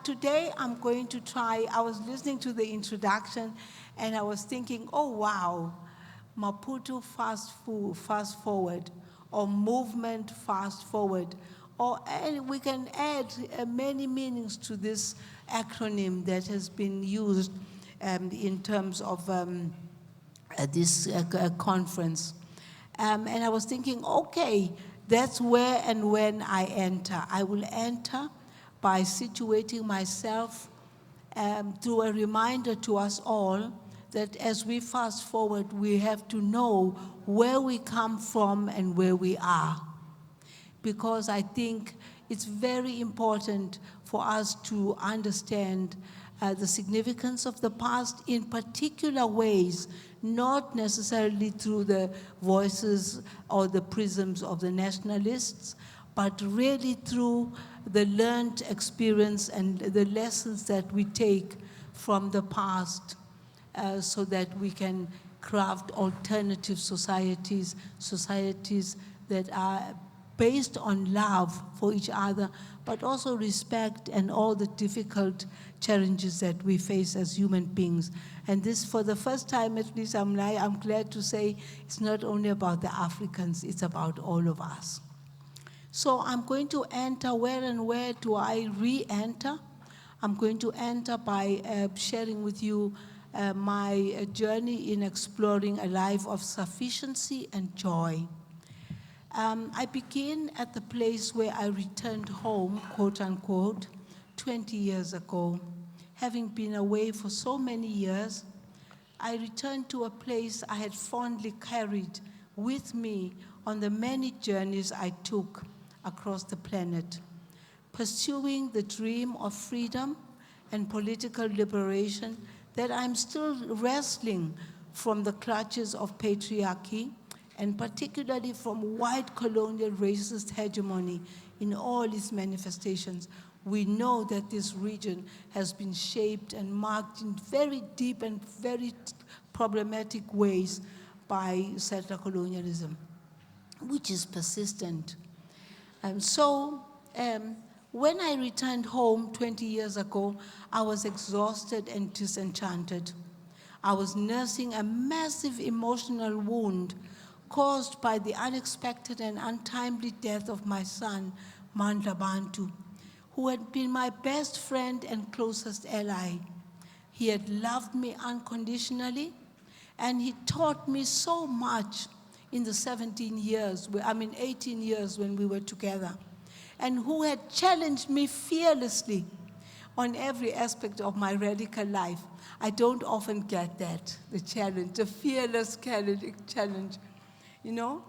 Today I'm going to try, I was listening to the introduction and I was thinking, oh wow, Maputo Fast Forward or Movement Fast Forward, and we can add many meanings to this acronym that has been used in terms of this conference. And I was thinking, okay, that's where and when I enter. I will enter by situating myself through a reminder to us all that as we fast forward, we have to know where we come from and where we are. Because I think it's very important for us to understand the significance of the past in particular ways, not necessarily through the voices or the prisms of the nationalists, but really through the learned experience and the lessons that we take from the past so that we can craft alternative societies, societies that are based on love for each other, but also respect and all the difficult challenges that we face as human beings. And this, for the first time at least, I'm glad to say it's not only about the Africans, it's about all of us. So I'm going to enter, where do I re-enter? I'm going to enter by sharing with you my journey in exploring a life of sufficiency and joy. I begin at the place where I returned home, quote unquote, 20 years ago. Having been away for so many years, I returned to a place I had fondly carried with me on the many journeys I took across the planet, pursuing the dream of freedom and political liberation that I'm still wrestling from the clutches of patriarchy, and particularly from white colonial racist hegemony in all its manifestations. We know that this region has been shaped and marked in very deep and very problematic ways by settler colonialism, which is persistent. When I returned home 20 years ago, I was exhausted and disenchanted. I was nursing a massive emotional wound caused by the unexpected and untimely death of my son, Mandla Bantu, who had been my best friend and closest ally. He had loved me unconditionally, and he taught me so much in the 18 years when we were together, and who had challenged me fearlessly on every aspect of my radical life. I don't often get that, the challenge, the fearless challenge, you know?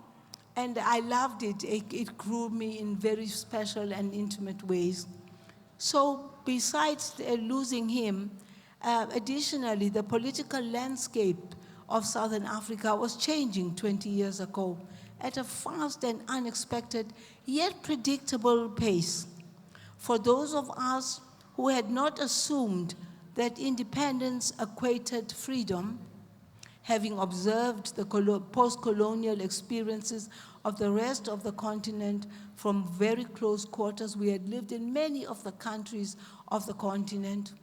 And I loved it. It grew me in very special and intimate ways. So besides losing him, additionally, the political landscape of Southern Africa was changing 20 years ago at a fast and unexpected, yet predictable pace. For those of us who had not assumed that independence equated freedom, having observed the post-colonial experiences of the rest of the continent from very close quarters, we had lived in many of the countries of the continent.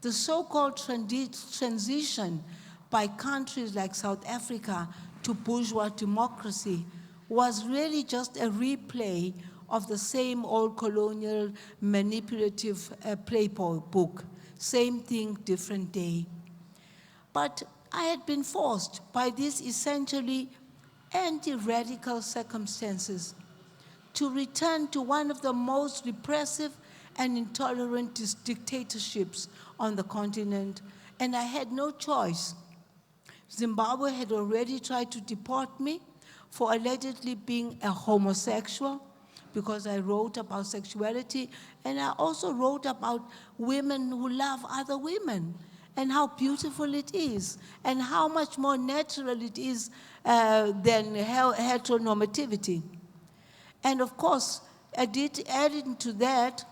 The so-called transition by countries like South Africa to bourgeois democracy was really just a replay of the same old colonial manipulative playbook. Same thing, different day. But I had been forced by these essentially anti-radical circumstances to return to one of the most repressive and intolerant dictatorships on the continent, and I had no choice. Zimbabwe had already tried to deport me for allegedly being a homosexual, because I wrote about sexuality, and I also wrote about women who love other women, and how beautiful it is, and how much more natural it is than heteronormativity. And of course, adding to that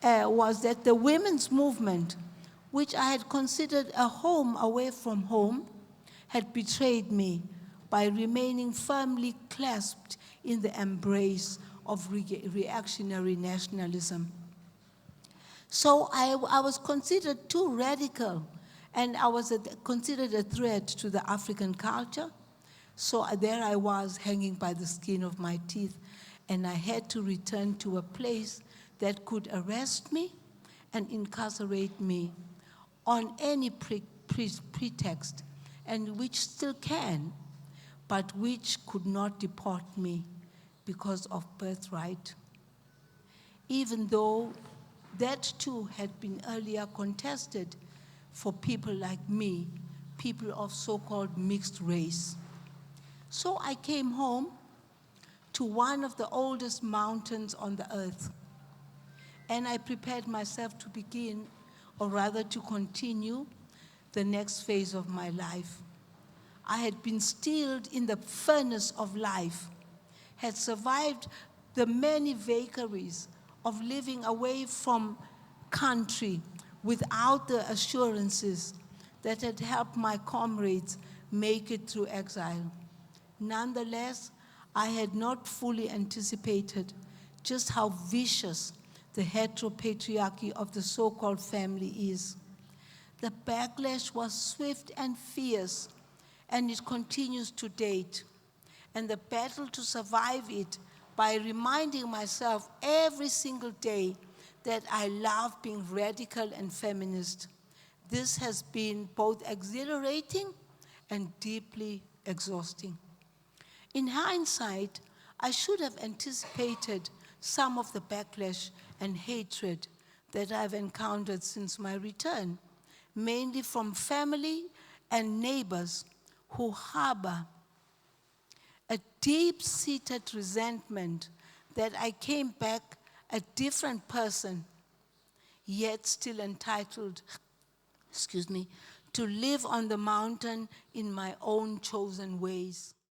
was that the women's movement, which I had considered a home away from home, had betrayed me by remaining firmly clasped in the embrace of reactionary nationalism. So I was considered too radical, and I was considered a threat to the African culture. So there I was, hanging by the skin of my teeth, and I had to return to a place that could arrest me and incarcerate me on any pretext, and which still can, but which could not deport me because of birthright. Even though that too had been earlier contested for people like me, people of so-called mixed race. So I came home to one of the oldest mountains on the earth, and I prepared myself to begin, or rather to continue, the next phase of my life. I had been steeled in the furnace of life, had survived the many vagaries of living away from country without the assurances that had helped my comrades make it through exile. Nonetheless, I had not fully anticipated just how vicious the heteropatriarchy of the so-called family is. The backlash was swift and fierce, and it continues to date. And the battle to survive it by reminding myself every single day that I love being radical and feminist. This has been both exhilarating and deeply exhausting. In hindsight, I should have anticipated some of the backlash and hatred that I've encountered since my return, mainly from family and neighbors who harbor a deep-seated resentment that I came back a different person, yet still entitled, to live on the mountain in my own chosen ways.